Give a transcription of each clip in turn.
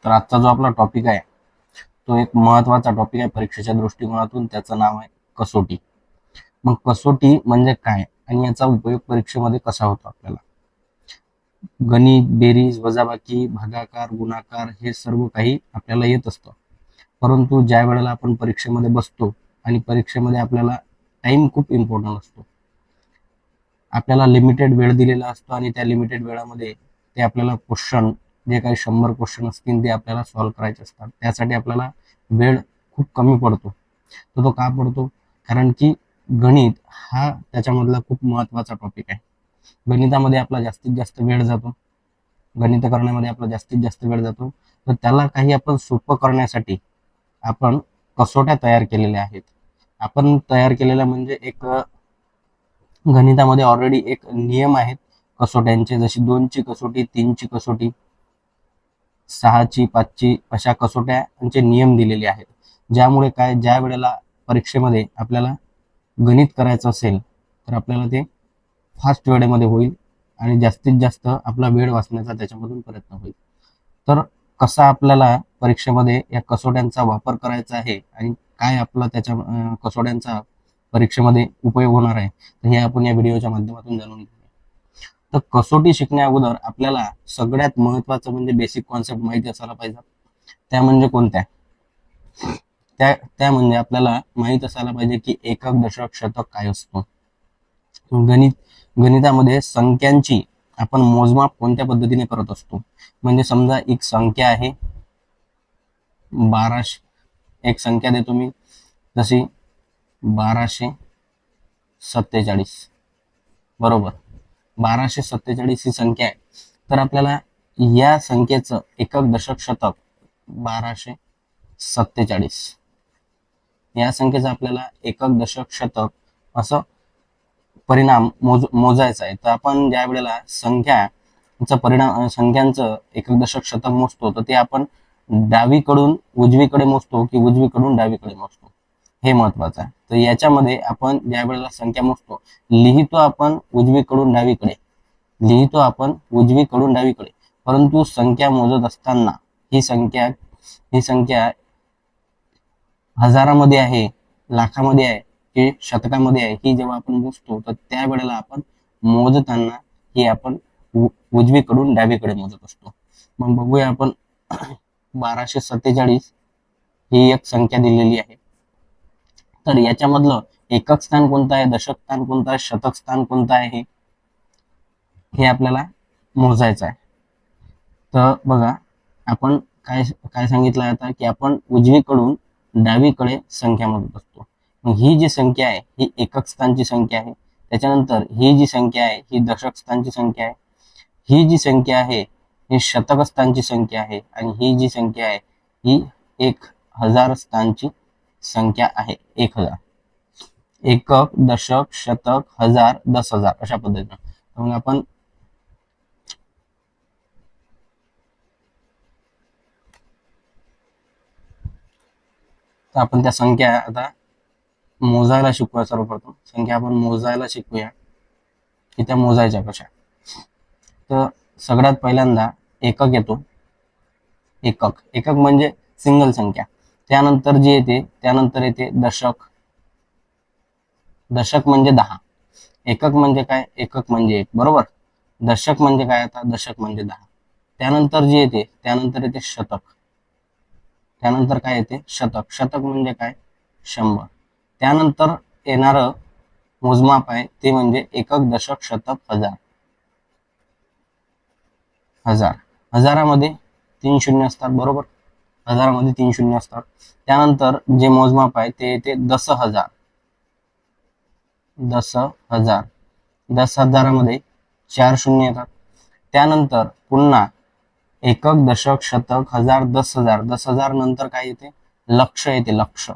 तर आजचा जो आपला टॉपिक आहे तो एक महत्त्वाचा टॉपिक आहे परीक्षेच्या दृष्टिकोनातून. त्याचं नाव आहे कसोटी. मग कसोटी म्हणजे काय आणि याचा उपयोग परीक्षेमध्ये कसा होतो आपल्याला? गणित, बेरीज, वजाबाकी, भागाकार, गुणाकार हे सर्व काही आपल्याला येत असतं. परंतु ज्या वेळेला आपण परीक्षेमध्ये बसतो आणि परीक्षेमध्ये आपल्याला टाइम खूप इम्पॉर्टंट असतो. आपल्याला लिमिटेड वेळ दिलेला असतो आणि त्या लिमिटेड वेळामध्ये ते आपल्याला क्वेश्चन जे काही 100 क्वेश्चन असतील ते आपल्याला सॉल्व्ह करायचे असतात. त्यासाठी आपल्याला वेळ खूप कमी पडतो. तर तो का पडतो? कारण की गणित हा त्याच्यामधला खूप महत्त्वाचा टॉपिक आहे. गणितामध्ये आपला जास्तीत जास्त वेळ जातो. गणित करण्यामध्ये आपला जास्तीत जास्त वेळ जातो. तर त्याला काही आपण सोपं करण्यासाठी आपण कसोट्या तयार केलेल्या आहेत. आपण तयार केलेल्या म्हणजे एक गणितामध्ये ऑलरेडी एक नियम आहेत कसोट्यांचे, जशी 2ची कसोटी, 3ची कसोटी, 6ची, 5ची अशा कसोट्यांचे नियम दिलेले आहेत. ज्यामुळे काय, ज्या वेळेला परीक्षेमध्ये आपल्याला गणित करायचं असेल तर आपल्याला ते फास्ट वेळेमध्ये होईल आणि जास्तीत जास्त आपला वेळ वाचण्याचा त्याच्यामधून प्रयत्न होईल. तर कसा आपल्याला परीक्षेमध्ये या कसोट्यांचा वापर करायचा आहे आणि काय आपला त्याच्या कसोट्यांचा परीक्षेमध्ये उपयोग होणार आहे, तर हे आपण या व्हिडिओच्या माध्यमातून जाणून घेऊया. तर कसोटी शिकण्या अगोदर आपल्याला सगळ्यात महत्त्वाचं म्हणजे बेसिक कॉन्सेप्ट माहिती असायला पाहिजे. त्या म्हणजे कोणत्या? त्या म्हणजे आपल्याला माहित असायला पाहिजे की एकक, दशक, शतक काय असतो. गणितामध्ये संख्यांची आपण मोजमाप कोणत्या पद्धतीने करत असतो. म्हणजे समजा एक संख्या आहे 1200, एक संख्या देतो मी जशी 1247, बरोबर. 1247 ही संख्या आहे. तर आपल्याला या संख्येचं एकक, दशक, शतक 1247 या संख्येचं आपल्याला एकक, दशक, शतक असं परिणाम मोजायचा आहे. तर आपण ज्या वेळेला संख्यांचं एकक, दशक, शतक मोजतो तर ते आपण डावीकडून उजवीकडे मोजतो की उजवीकडून डावीकडे मोजतो, हे महत्वाचं आहे. तर याच्यामध्ये आपण ज्या वेळेला संख्या मोजतो लिहितो आपण उजवीकडून डावीकडे, परंतु संख्या मोजत असताना ही संख्या हजारामध्ये आहे, लाखामध्ये आहे की शतकामध्ये आहे, ही जेव्हा आपण मोजतो तर त्यावेळेला आपण मोजताना ही आपण उजवीकडून डावीकडे मोजत असतो. मग बघूया आपण 1247 ही एक संख्या दिलेली आहे. तर याच्यामधलं एकक स्थान कोणतं आहे, दशक स्थान कोणतं आहे, शतक स्थान कोणतं आहे हे आपल्याला मोजायचं आहे. तर बघा आपण काय काय सांगितलं आता की आपण उजवीकडून डावीकडे संख्या मोजत असतो. मग ही जी संख्या आहे ही एकक स्थानची संख्या आहे. त्याच्यानंतर ही जी संख्या आहे ही दशक स्थानची संख्या आहे. ही जी संख्या आहे ही शतक स्थानची संख्या आहे आणि ही जी संख्या आहे ही 1000 स्थानची संख्या आहे. 1000, एकक, दशक, शतक, हजार, 10,000 अशा पद्धतीने. मग आपण त्या संख्या आता मोजायला शिकूया. सर्वप्रथम संख्या आपण मोजायला शिकूया की त्या मोजायच्या कशा. तर सगळ्यात पहिल्यांदा एकक येतो. एकक म्हणजे सिंगल संख्या. त्यानंतर जी येते त्यानंतर येते दशक. दशक म्हणजे 10. एकक म्हणजे काय, एकक म्हणजे 1, बरोबर. दशक म्हणजे काय, आता दशक म्हणजे 10. त्यानंतर जी येते त्यानंतर येते शतक. त्यानंतर काय येते, शतक. शतक म्हणजे काय, 100. त्यानंतर येणारं मोजमाप आहे ते म्हणजे एकक, दशक, शतक, हजार. हजारामध्ये 3 शून्य असतात, बरोबर. हजारामध्ये 3 शून्य असतात. त्यानंतर जे मोजमाप आहे ते येते 10,000. 10,000. 10,000मध्ये 4 शून्य येतात. त्यानंतर पुन्हा एकक, दशक, शतक, हजार, 10,000. 10,000 नंतर काय येते, लक्ष येते. लक्ष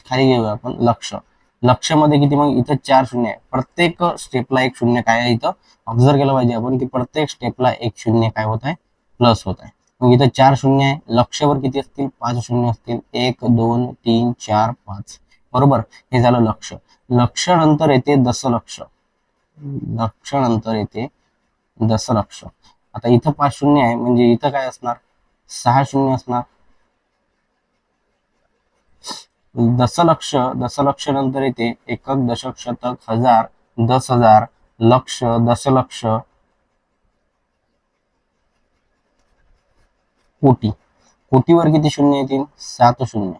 खाली घेऊया आपण. लक्ष मध्ये किती, मग इथं 4 शून्य आहे. प्रत्येक स्टेपला 1 शून्य काय आहे इथं ऑब्झर्व केलं पाहिजे आपण की प्रत्येक स्टेपला 1 शून्य काय होत आहे, प्लस होत आहे. मग इथं 4 शून्य आहे. लक्षवर किती असतील, 5 शून्य असतील. 1 2 3 4 5, बरोबर. हे झालं लक्ष. लक्ष नंतर येते दशलक्ष. लक्ष नंतर येते दशलक्ष. आता इथं 5 शून्य आहे म्हणजे इथं काय असणार, 6 शून्य असणार. दशलक्ष, दशलक्ष नंतर येते एकक, दशक, शतक, हजार, 10,000, लक्ष, दशलक्ष, कोटी. कोटीवर किती शून्य येतील, 7 शून्य.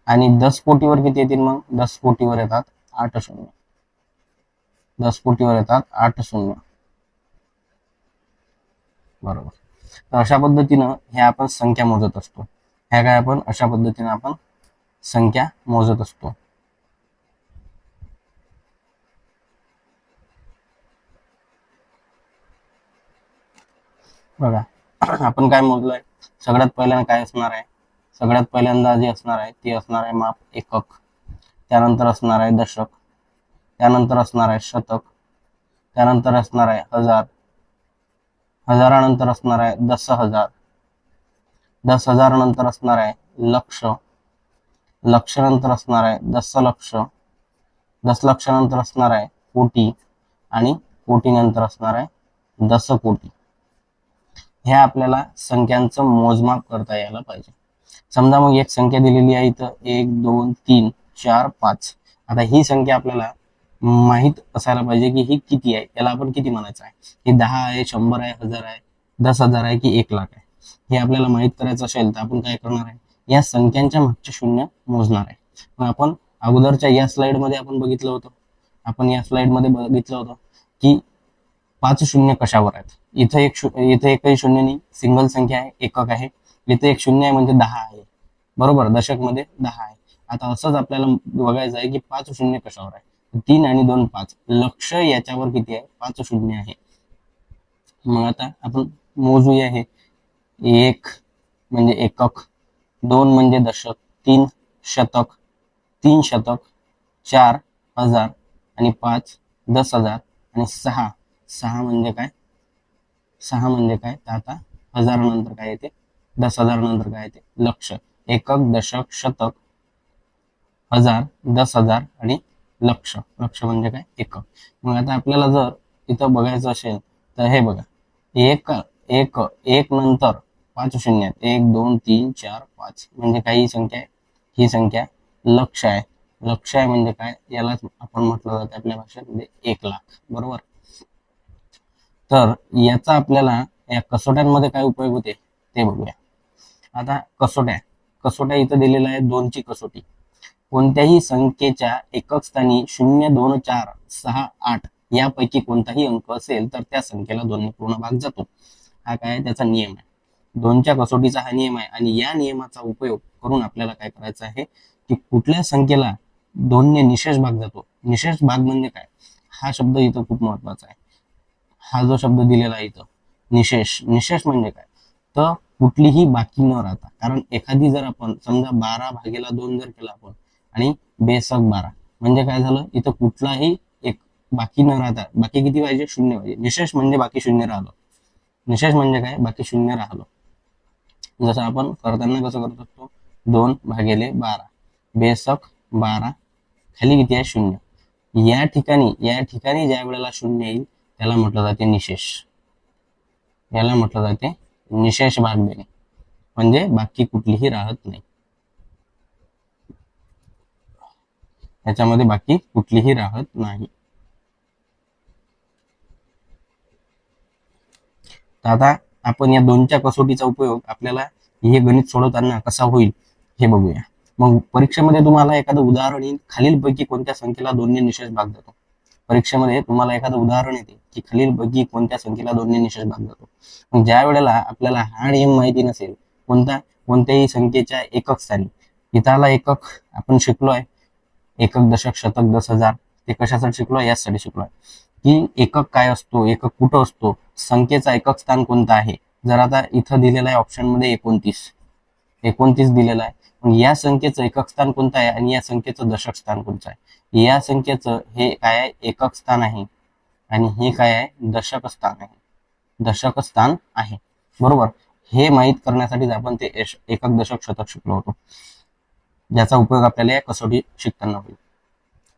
आणि 10 कोटीवर किती येतील, मग 10 कोटीवर येतात 8 शून्य. 10 कोटीवर येतात 8 शून्य. बरोबर. तर अशा पद्धतीनं हे आपण संख्या मोजत असतो. ह्या काय आपण अशा पद्धतीने आपण संख्या मोजत असतो. बघा आपण काय मोजलंय, सगळ्यात पहिल्यांदा काय असणार आहे, सगळ्यात पहिल्यांदा जे असणार आहे ते असणार आहे माप एकक, त्यानंतर असणार आहे दशक, त्यानंतर असणार आहे शतक, त्यानंतर असणार आहे हजार, हजारानंतर असणार आहे 10,000, 10,000 नंतर असणार आहे लक्ष, लक्ष नंतर असणार आहे दशलक्ष, दशलक्ष नंतर असणार आहे कोटी, आणि कोटी नंतर असणार आहे दशकोटी. ह्या आपल्याला संख्यांचं मोजमाप करता यायला पाहिजे. समजा मग एक संख्या दिलेली आहे इथं 1 2 3 4 5. आता ही संख्या आपल्याला माहित असायला पाहिजे की ही किती आहे, याला आपण किती म्हणायचं आहे, ही 10 आहे, 100 आहे, 1000 आहे, 10,000 आहे की 1 लाख आहे. हे आपल्याला माहित करायचं असेल तर आपण काय करणार आहे, या संख्यांच्या मागचे शून्य मोजणार आहे. मग आपण अगोदरच्या या स्लाइड मध्ये आपण बघितलं होतं, आपण या स्लाइड मध्ये बघितलं होतं की 5 शून्य कशावर आहेत. इथं एकही शून्य नाही, सिंगल संख्या आहे, एकक आहे. इथे एक शून्य आहे म्हणजे 10 आहे. बरोबर, दशक मध्ये 10 आहे. आता असंच आपल्याला बघायचं आहे की 5 शून्य कशावर आहे, 3 आणि 2 5. लक्ष याच्यावर किती आहे, 5 शून्य आहे. मग आता आपण मोजूया. हे 1 म्हणजे एकक, 2 म्हणजे दशक, 3 शतक, 3 शतक, 4 हजार, आणि 5 10,000, आणि 6 म्हणजे काय, 6 म्हणजे काय, तर आता हजारानंतर काय येते, 10,000 नंतर काय येते लक्ष. एकक, दशक, शतक, हजार, 10,000 आणि लक्ष. लक्ष म्हणजे काय, एकक. मग आता आपल्याला जर इथं बघायचं असेल तर हे बघा, एक एक एक नंतर 5 शून्य आहेत, 1 2 3 4 5 म्हणजे काही संख्या आहे, ही संख्या लक्ष आहे. लक्ष आहे म्हणजे काय, यालाच आपण म्हटलं जातं आपल्या भाषेमध्ये 1 लाख. बरोबर. तर याचा आपल्याला या कसोट्यांमध्ये काय उपयोग होते ते बघूया. आता कसोट्या इथं दिलेल्या आहे 2 ची कसोटी. कोणत्याही संख्येच्या एकक स्थानी 0 2 4 6 8 यापैकी कोणताही अंक असेल तर त्या संख्येला 2 ने पूर्ण भाग जातो. हा काय त्याचा नियम आहे, 2च्या कसोटीचा हा नियम आहे. आणि या नियमाचा उपयोग करून आपल्याला काय करायचं आहे की कुठल्या संख्येला 2 ने निशेष भाग जातो. निशेष भाग म्हणजे काय, हा शब्द इथं खूप महत्वाचा आहे. हा जो शब्द दिलेला आहे इथं निशेष, निशेष म्हणजे काय, तर कुठलीही बाकी न राहता. कारण एखादी जर आपण समजा 12/2 जर केला आपण आणि बेसक 12 म्हणजे काय झालं, इथं कुठलाही एक बाकी न राहता, बाकी किती पाहिजे, शून्य पाहिजे. निशेष म्हणजे बाकी शून्य राहिलं. निशेष म्हणजे काय, बाकी शून्य राहिलं. जसं आपण करताना कसं करत असतो, 2/12 बेसक 12 खाली किती आहे, शून्य. या ठिकाणी ज्या वेळेला शून्य येईल त्याला म्हटलं जाते निशेष. याला म्हटलं जाते निशेष भाग देणे, म्हणजे बाकी कुठलीही राहत नाही, याच्यामध्ये बाकी कुठलीही राहत नाही. तर आता आपण या 2च्या कसोटीचा उपयोग आपल्याला हे गणित सोडवताना कसा होईल हे बघूया. मग परीक्षेमध्ये तुम्हाला एखादं उदाहरण येईल, खालीलपैकी कोणत्या संख्येला 2 ने निशेष भाग जातो. परीक्षेमध्ये तुम्हाला एखादं उदाहरण येते की खालीलपैकी कोणत्या संख्येला 2 ने निशेष भाग जातो. मग ज्या वेळेला आपल्याला हा नियम माहिती नसेल, कोणत्याही संख्येच्या एकक स्थानी, इथं एकक आपण शिकलोय, एकक, दशक, शतक, 10,000. ते कशासाठी शिकलोय, यासाठी शिकलोय की एकक काय असतो, एकक कुठं असतो, संख्येचा एकक स्थान कोणता आहे. जर आता इथं दिलेला आहे ऑप्शन मध्ये 29 दिलेला आहे. मग या संख्येचं एकक स्थान कोणतं आहे आणि या संख्येचं दशक स्थान कोणतं आहे. या संख्येचं हे काय आहे, एकक स्थान आहे, आणि हे काय आहे, दशक स्थान आहे. दशक स्थान आहे. बरोबर. हे माहित करण्यासाठी आपण ते एकक, दशक, शतक शिकलो होतो, ज्याचा उपयोग आपल्याला या कसोटी शिकताना होईल.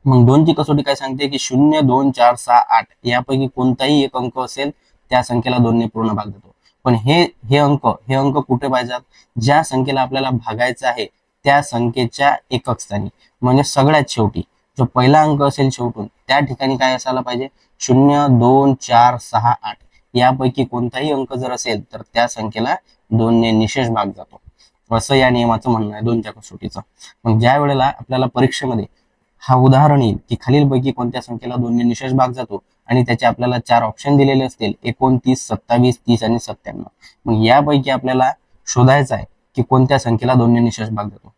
मग 2ची कसोटी काय सांगते की 0, 2, 4, 6, 8 यापैकी कोणताही एक अंक असेल त्या संख्येला 2ने पूर्ण भाग देतो. पण हे अंक कुठे पाहिजेत? ज्या संख्येला आपल्याला भागायचं आहे त्या संख्येच्या एकक स्थानी, म्हणजे सगळ्यात शेवटी जो पहिला अंक असेल शेवटून त्या ठिकाणी काय असायला पाहिजे? 0, 2, 4, 6, 8 यापैकी कोणताही अंक जर असेल तर त्या संख्येला 2ने निशेष भाग जातो, असं या नियमाचं म्हणणं आहे 2च्या कसोटीचं. मग ज्या वेळेला आपल्याला परीक्षेमध्ये हा उदाहरण येईल की खालीलपैकी कोणत्या संख्येला 2ने निशेष भाग जातो आणि त्याचे आपल्याला 4 ऑप्शन दिलेले असतील 29, 27, 30 आणि 97. मग यापैकी आपल्याला शोधायचं आहे की कोणत्या संख्येला 2ने निशेष भाग जातो.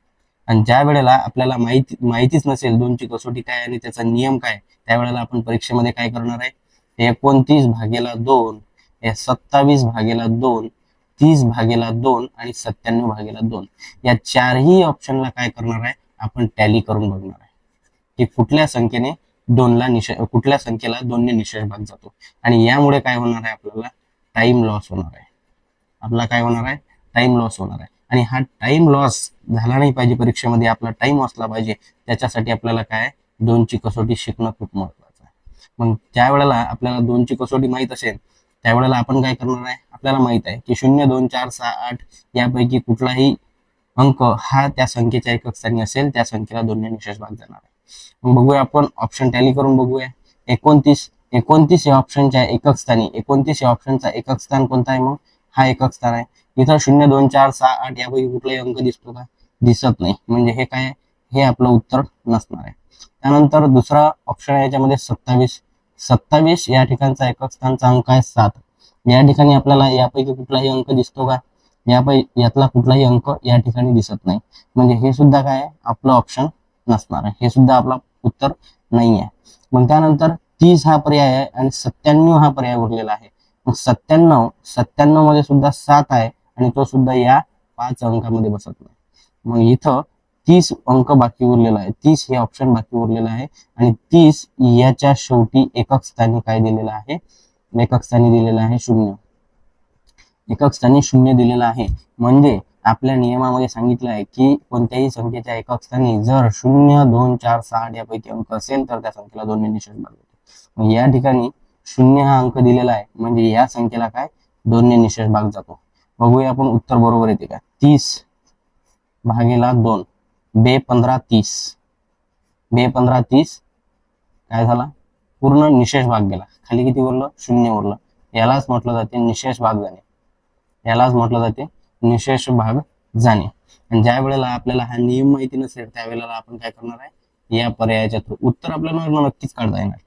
आणि ज्या वेळेला आपल्याला माहितीच नसेल 2ची कसोटी काय आणि त्याचा नियम काय, त्यावेळेला आपण परीक्षेमध्ये काय करणार आहे? 29/2, 27/2, 30/2 आणि 97/2 या चारही ऑप्शनला काय करणार आहे? आपण टॅली करून बघणार आहे की कुठल्या संख्येला 2ने निशेष भाग जातो. आणि यामुळे काय होणार आहे? आपल्याला टाइम लॉस होणार आहे. आपला काय होणार आहे? टाइम लॉस होणार आहे. आणि हा टाइम लॉस झाला नाही पाहिजे, परीक्षेमध्ये आपला टाइम वाचला पाहिजे, त्याच्यासाठी आपल्याला काय 2ची कसोटी शिकणं खूप महत्वाचं आहे. मग ज्या वेळेला आपल्याला 2ची कसोटी माहीत असेल त्यावेळेला आपण काय करणार आहे? आपल्याला माहित आहे की 0, 2, 4, 6, 8 यापैकी कुठलाही अंक हा त्या संख्येच्या एकक स्थानी असेल त्या संख्येला 2ने निशेष भाग जाणार आहे. मग बघूया आपण ऑप्शन टॅली करून बघूया. 29 या ऑप्शनच्या एकक स्थानी, 29 या ऑप्शनचा एकक स्थान कोणता आहे? मग हा एकक स्थान आहे. इथं 0, 2, 4, 6, 8 यापैकी कुठलाही अंक दिसतो का? दिसत नाही, म्हणजे हे काय? हे आपलं उत्तर नसणार आहे. त्यानंतर दुसरा ऑप्शन आहे याच्यामध्ये 27 या ठिकाणचा एकक स्थानचा अंक आहे 7. या ठिकाणी आपल्याला यापैकी कुठलाही अंक दिसतो का? यातला कुठलाही अंक या ठिकाणी दिसत नाही, म्हणजे हे सुद्धा काय आपलं ऑप्शन नसणार आहे, हे सुद्धा आपला उत्तर नाही आहे. मग त्यानंतर 30 हा पर्याय आहे आणि 97 हा पर्याय उरलेला आहे. मग 97 मध्ये सुद्धा 7 आहे आणि तो सुद्धा या 5 अंकामध्ये बसत नाही. मग इथं 30 अंक बाकी उरलेला आहे, 30 हे ऑप्शन बाकी उरलेलं आहे. आणि 30 याच्या शेवटी एकक स्थानी काय दिलेलं आहे? एकक स्थानी दिलेलं आहे 0. एकक स्थानी 0 दिलेला आहे, म्हणजे आपल्या नियमामध्ये सांगितलं आहे की कोणत्याही संख्येच्या एकक स्थानी जर 0, 2, 4, 6 यापैकी अंक असेल तर त्या संख्येला 2ने निशेष भाग जातो. या ठिकाणी 0 हा अंक दिलेला आहे, म्हणजे या संख्येला काय 2ने निशेष भाग जातो. बघूया आपण उत्तर बरोबर येते का? 30/2, 2 15 30, 2 15 30 काय झाला? पूर्ण निशेष भाग गेला. खाली किती उरलं? 0 उरलं. यालाच म्हटलं जाते निशेष भाग जाणे, यालाच म्हटलं जाते निशेष भाग जाणे. आणि ज्या वेळेला आपल्याला हा नियम माहिती नसेल त्यावेळेला आपण काय करणार आहे? या पर्यायाच्या थ्रू उत्तर आपल्याला नक्कीच काढता येणार.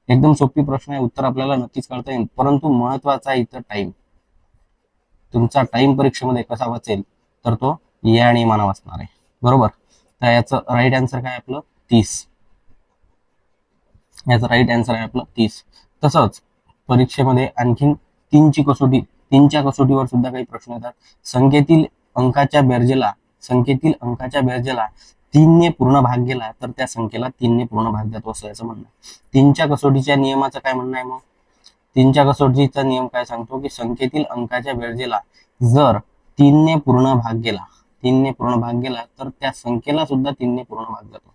एकदम सोपी प्रश्न आहे, उत्तर आपल्याला नक्कीच काढता येईल. परंतु महत्वाचा आहे इथं टाइम. तुमचा टाइम परीक्षेमध्ये कसा वाचेल तर तो या नियमानं वाचणार आहे, बरोबर? तर याचं राईट आन्सर काय आपलं? 30. याचं राईट आन्सर आहे आपलं 30. तसंच परीक्षेमध्ये आणखीन 3च्या कसोटीवर सुद्धा काही प्रश्न येतात. संख्येतील अंकाच्या बेरजेला 3ने पूर्ण भाग गेला तर त्या संख्येला 3ने पूर्ण भाग जातो, असं याचं म्हणणं आहे. 3च्या कसोटीच्या नियमाचं काय म्हणणं आहे? मग 3च्या कसोटीचा नियम काय सांगतो की संख्येतील अंकाच्या बेरजेला जर 3ने पूर्ण भाग गेला तर त्या संख्येला सुद्धा 3ने पूर्ण भाग जातो.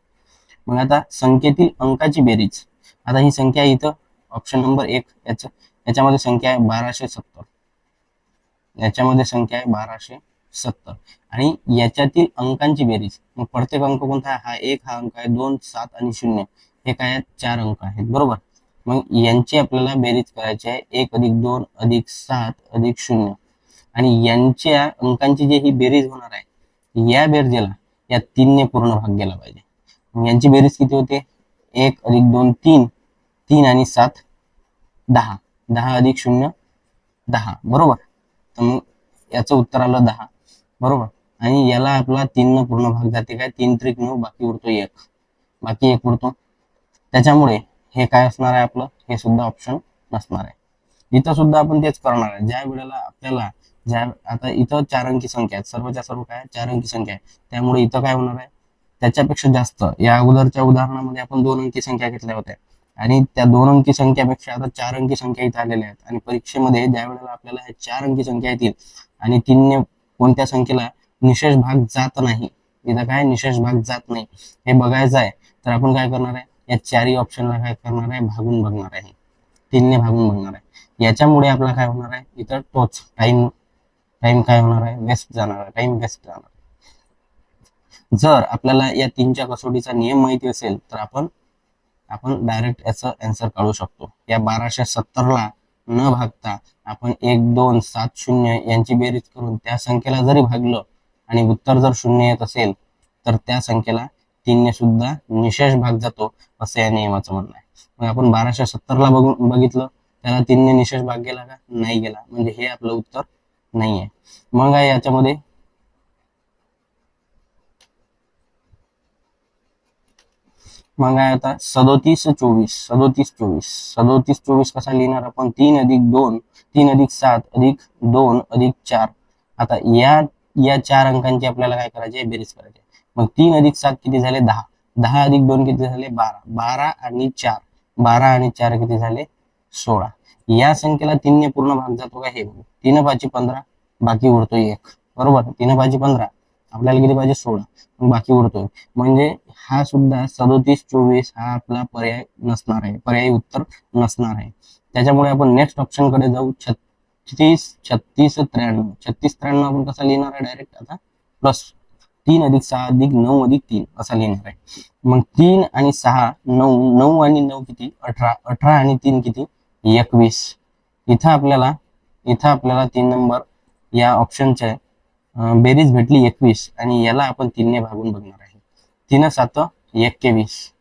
मग आता संख्येतील अंकाची बेरीज, आता ही संख्या इथं ऑप्शन नंबर 1 याच्यामध्ये संख्या आहे 1270, याच्यामध्ये संख्या आहे 1270 आणि याच्यातील अंकांची बेरीज. मग प्रत्येक अंक कोणता आहे? हा 1 हा अंक आहे, 2, 7 आणि 0 हे काय आहेत? 4 अंक आहेत, बरोबर? मग यांची आपल्याला बेरीज करायची आहे 1 + 2 + 7 + 0 आणि यांच्या अंकांची जी ही बेरीज होणार आहे या बेरजेला या 3ने पूर्ण भाग गेला पाहिजे. मग यांची बेरीज किती होते? 1 + 2 3, 3 आणि 7 10, 10 + 0 10, बरोबर? तर मग याचं उत्तर आलं 10, बरोबर? आणि याला आपला 3 पूर्ण भाग जाते काय? 3 त्रिक 9, बाकी उरतो 1, बाकी 1 उरतो. त्याच्यामुळे हे काय असणार आहे आपलं? हे सुद्धा ऑप्शन नसणार आहे. इथं सुद्धा आपण तेच करणार आहे. ज्या वेळेला आपल्याला आता इथं 4 अंकी संख्या आहेत, सर्वच्या सर्व काय 4 अंकी संख्या आहे, त्यामुळे इथं काय होणार आहे? त्याच्यापेक्षा जास्त या अगोदरच्या उदाहरणामध्ये आपण 2 अंकी संख्या घेतल्या होत्या आणि त्या 2 अंकी संख्यापेक्षा आता 4 अंकी संख्या इथे आलेल्या आहेत. आणि परीक्षेमध्ये ज्या वेळेला आपल्याला हे 4 अंकी संख्या येतील आणि 3ने कोणत्या संख्येला निशेष भाग जात नाही, इथं काय निशेष भाग जात नाही हे बघायचं आहे, तर आपण काय करणार आहे? या चारही ऑप्शनला काय करणार आहे, भागून बघणार आहे, 3ने भागून बघणार आहे. याच्यामुळे आपला काय होणार आहे, इथं तोच टाइम टाइम काय होणार आहे, वेस्ट जाणार आहे, टाइम वेस्ट जाणार. जर आपल्याला या 3च्या कसोटीचा नियम माहिती असेल तर आपण डायरेक्ट याचं आन्सर काढू शकतो. या 1270ला न भागता आपण 1 2 7 0 यांची बेरीज करून त्या संख्येला जरी भागलं आणि उत्तर जर 0 येत असेल तर त्या संख्येला 3ने सुद्धा निशेष भाग जातो, असं या नियमाचं म्हणणं आहे. मग आपण 1270ला बघितलं, त्याला 3ने निशेष भाग गेला का, नाही गेला, म्हणजे हे आपलं उत्तर नाही आहे. मग आहे याच्यामध्ये मग आहे आता 37 24 37 24 37 24 कसा लिहिणार आपण, 3 अधिक 2 3 अधिक 7 अधिक 2 अधिक 4. आता या 4 अंकांची आपल्याला काय करायचे, बेरीज करायची. मग 3 अधिक 7 किती झाले, 10 10 अधिक 2 किती झाले, 12 12 आणि 4 12 आणि 4 किती झाले, 16. या संख्येला 3ने पूर्ण भाग जातो का, हे बघू. 3 5 15 बाकी उरतो 1, बरोबर. 3 5 15 आपल्याला किती पाहिजे, 16, मग बाकी उरतोय. म्हणजे हा सुद्धा 37 24 हा आपला पर्याय नसणार आहे, पर्यायी उत्तर नसणार आहे. त्याच्यामुळे आपण नेक्स्ट ऑप्शन कडे जाऊ. 36 36 93 36 93 आपण कसा लिहिणार आहे, डायरेक्ट आता प्लस 3 अधिक 6 अधिक 9 अधिक 3 असा लिहिणार आहे. मग 3 आणि 6 9 9 आणि 9 किती, 18 18 आणि 3 किती, 21. इथं आपल्याला 3 नंबर या ऑप्शनचे बेरीज भेटली 21 आणि याला आपण 3ने भागून बघणार आहे. 3 7 21.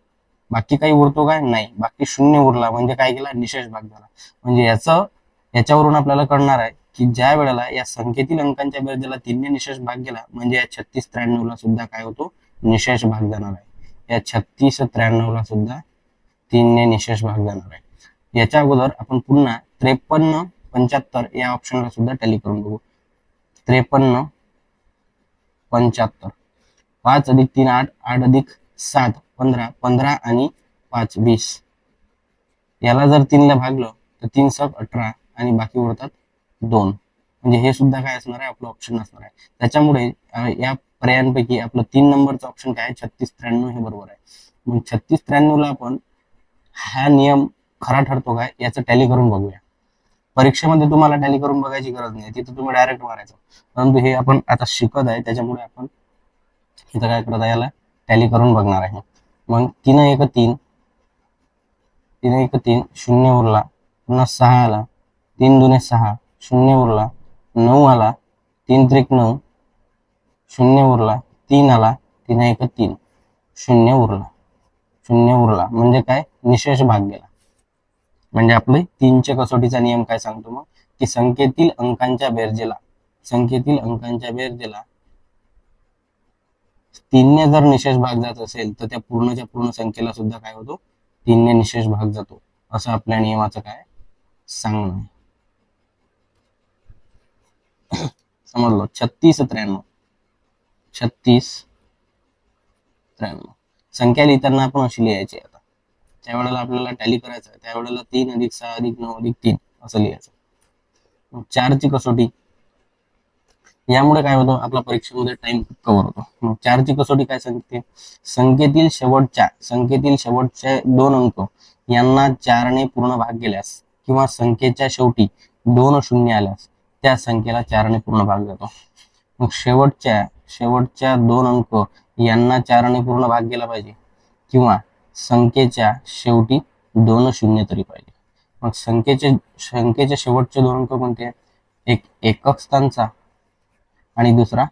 बाकी काही उरतो काय, नाही, बाकी 0 उरला, म्हणजे काय केला, निशेष भाग झाला. म्हणजे याच्यावरून आपल्याला कळणार आहे की ज्या वेळेला या संख्येतील अंकांच्या बेरजेला 3ने निशेष भाग गेला, म्हणजे या 36 93 ला सुद्धा काय होतो, निशेष भाग जाणार आहे. या 36 93 ला सुद्धा 3ने निशेष भाग जाणार आहे. याच्या अगोदर आपण पुन्हा 53 75 या ऑप्शनला सुद्धा टॅली करून बघू. 53 75 5 अधिक 3 8 8 अधिक 7 15 15 आणि 5 20. याला जर 3ला भागलं तर 3 7 18 आणि बाकी उरतात 2. म्हणजे हे सुद्धा काय असणार आहे, आपलं ऑप्शन असणार आहे. त्याच्यामुळे या पर्यायांपैकी आपलं 3 नंबरचं ऑप्शन काय आहे, 36 93 हे बरोबर आहे. मग 36 93 ला आपण हा नियम खरा ठरतो काय, याचं टॅली करून बघूया. परीक्षेमध्ये तुम्हाला टॅली करून बघायची गरज नाही, तिथे तुम्ही डायरेक्ट मारायचं. परंतु हे आपण आता शिकत आहे, त्याच्यामुळे आपण इथं काय करत आहे, याला टॅली करून बघणार आहे. मग 3 1 3 3 1 3 0 उरला, पुन्हा 6 आला, 3 2 6 0 उरला, 9 आला, 3 3 9 0 उरला, 3 आला, 3 1 3 0 उरला, 0 उरला, म्हणजे काय, निशेष भाग गेला. म्हणजे आपले 3च्या कसोटीचा नियम काय सांगतो मग, की संख्येतील अंकांच्या बेरजेला 3ने जर निशेष भाग जात असेल तर त्या पूर्णच्या पूर्ण संख्येला सुद्धा काय होतो, 3ने निशेष भाग जातो, असं आपल्या नियमाचं काय सांगणं आहे. समजलो. 36 93 संख्या लिहिताना आपण अशी लिहायची. आता ज्या वेळेला आपल्याला टॅली करायचं आहे त्यावेळेला 3 अधिक 6 अधिक 9 अधिक 3 असं लिहायचं. 4ची कसोटी, यामुळे काय होतं, आपला परीक्षेमध्ये टाइम खूप कव्हर होतो. मग 4ची कसोटी काय सांगते, संख्येतील शेवटचे 2 अंक यांना 4ने पूर्ण भाग गेल्यास किंवा संख्येच्या शेवटी 2 0 आल्यास त्या संख्येला 4ने पूर्ण भाग जातो. मग शेवटच्या 2 अंक यांना 4ने पूर्ण भाग गेला पाहिजे किंवा संख्येच्या शेवटी 2 0 तरी पाहिजे. मग संख्येचे शेवटचे 2 अंक कोणते, एक एकक स्थानचा आणि दुसरा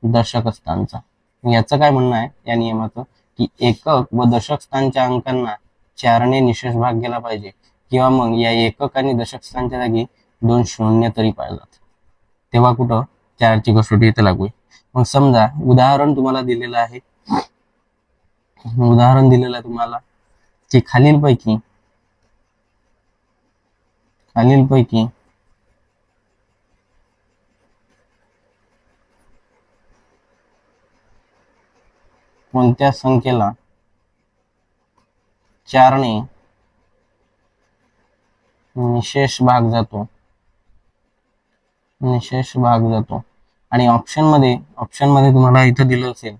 दशक स्थानचा. याचं काय म्हणणं आहे या नियमाचं, की एकक व दशक स्थानच्या अंकांना 4ने निशेष भाग गेला पाहिजे किंवा मग या एकक आणि दशक स्थानच्या जागी 2 0 तरी पाहिजेत, तेव्हा कुठं 4ची कसोटी इथे लागू आहे. मग समजा उदाहरण तुम्हाला दिलेलं आहे, तुम्हाला की खालीलपैकी कोणत्या संख्येला 4ने निशेष भाग जातो आणि ऑप्शन मध्ये तुम्हाला इथं दिलं असेल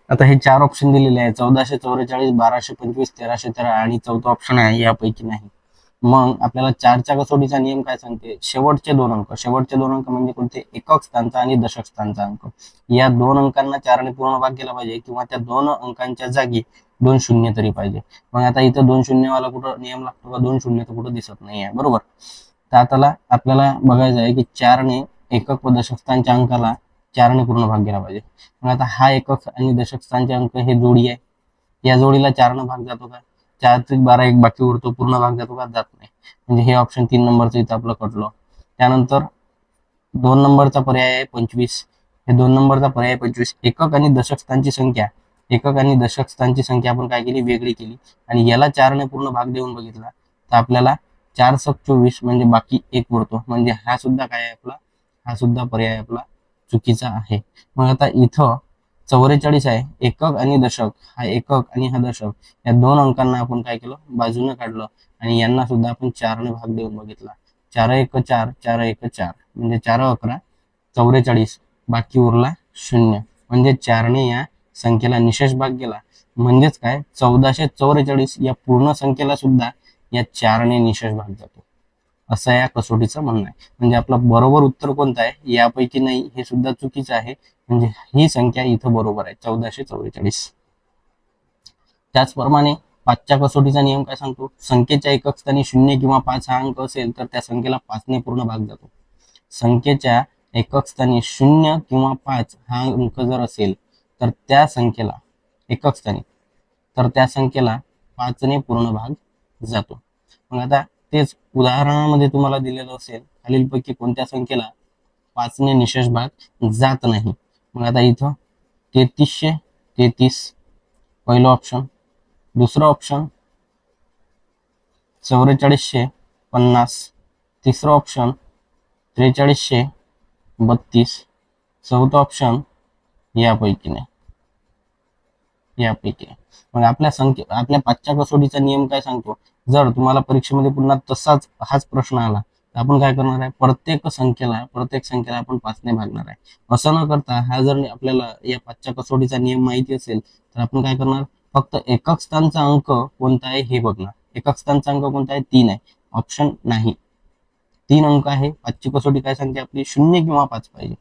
आता हे 4 ऑप्शन दिलेले आहे, 1444, 1225, 1313 आणि चौथा ऑप्शन आहे यापैकी नाही. मग आपल्याला 4च्या कसोटीचा नियम काय सांगते, शेवटचे दोन अंक म्हणजे कोणते, एकक स्थानचा आणि दशक स्थानचा अंक. या 2 अंकांना 4ने पूर्ण भाग केला पाहिजे किंवा त्या 2 अंकांच्या जागी 2 शून्य तरी पाहिजे. मग आता इथं 2 शून्यवाला कुठं नियम लागतो का, 2 शून्य तर कुठं दिसत नाही आहे, बरोबर. तर आता आपल्याला बघायचं आहे की 4ने एकक व दशक स्थानच्या अंकाला 4ने पूर्ण भाग केला पाहिजे. मग आता हा एकक आणि दशक स्थानचे अंक हे जोडी आहे, या जोडीला 4ने भाग जातो का, 4 त्रिक 12, एक बाकी उरतो, पूर्ण भाग जातो का, जात नाही. म्हणजे हे ऑप्शन 3 नंबरचं इथं आपलं कटलं. त्यानंतर 2 नंबरचा पर्याय आहे 25. हे 2 नंबरचा पर्याय 25, एकक आणि दशक स्थानची संख्या, एकक आणि दशक स्थानची संख्या आपण काय केली, वेगळी केली आणि याला 4ने पूर्ण भाग देऊन बघितला तर आपल्याला 4 सक 24 म्हणजे बाकी एक उरतो. म्हणजे हा सुद्धा काय आहे आपला, हा सुद्धा पर्याय आपला चुकीचा आहे. मग आता इथं 44 आहे, एकक आणि दशक, हा एकक आणि हा दशक या 2 अंकांना आपण काय केलं, बाजूने काढलं आणि यांना सुद्धा आपण 4ने भाग देऊन बघितला. 4 एक 4, 4 एक 4 म्हणजे 4 11 44, बाकी उरला 0. म्हणजे 4ने या संख्येला निशेष भाग केला. म्हणजेच काय, 1444 या पूर्ण संख्येला सुद्धा या 4ने निशेष भाग जातो, असं या कसोटीचं म्हणणं आहे. म्हणजे आपलं बरोबर उत्तर कोणतं आहे, यापैकी नाही हे सुद्धा चुकीचं आहे. म्हणजे ही संख्या इथं बरोबर आहे, 1444. त्याचप्रमाणे 5च्या कसोटीचा नियम काय सांगतो, संख्येच्या एकक स्थानी 0 किंवा 5 हा अंक असेल तर त्या संख्येला 5ने पूर्ण भाग जातो. संख्येच्या एकक स्थानी 0 किंवा 5 हा अंक जर असेल तर त्या संख्येला, एकक स्थानी, तर त्या संख्येला 5ने पूर्ण भाग जातो. मग आता तेच उदाहरणामध्ये तुम्हाला दिलेलं असेल, खालीलपैकी कोणत्या संख्येला 5ने निशेष भाग जात नाही. मग आता इथं 3333 पहिलं ऑप्शन, दुसरं ऑप्शन 4450, तिसरं ऑप्शन 4332, चौथं ऑप्शन यापैकी नाही, यापैकी नाही. मग आपल्या 5च्या कसोटीचा नियम काय सांगतो, जर तुम्हाला परीक्षेमध्ये पुन्हा हाच प्रश्न आला तर आपण काय करणार आहे, प्रत्येक संख्येला आपण 5ने भागणार आहे. असं न करता हा जर आपल्याला या 5च्या कसोटीचा नियम माहिती असेल तर आपण काय करणार, फक्त एकक स्थानचा अंक कोणता आहे हे बघणार. एकक स्थानचा अंक कोणता आहे, 3 आहे, ऑप्शन नाही, 3 अंक आहे. 5ची कसोटी काय सांगते आपली, 0 किंवा 5 पाहिजे.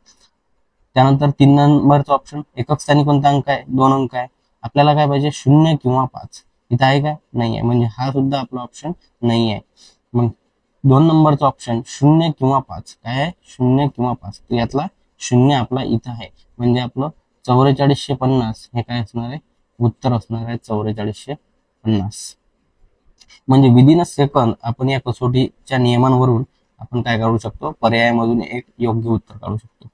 त्यानंतर 3 नंबरचा ऑप्शन, एकक स्थानी कोणता अंक आहे, 2 अंक आहे, आपल्याला काय पाहिजे, 0 किंवा 5. इथं आहे काय, नाही आहे, म्हणजे हा सुद्धा आपला ऑप्शन नाही आहे. मग 2 नंबरचा ऑप्शन 0 किंवा 5 काय आहे, 0 किंवा 5, तर यातला 0 आपला इथं आहे. म्हणजे आपलं 4450 हे काय असणार आहे, उत्तर असणार आहे 4450. म्हणजे विदिन अ सेकंद आपण या कसोटीच्या नियमांवरून आपण काय काढू शकतो, पर्यायामधून एक योग्य उत्तर काढू शकतो.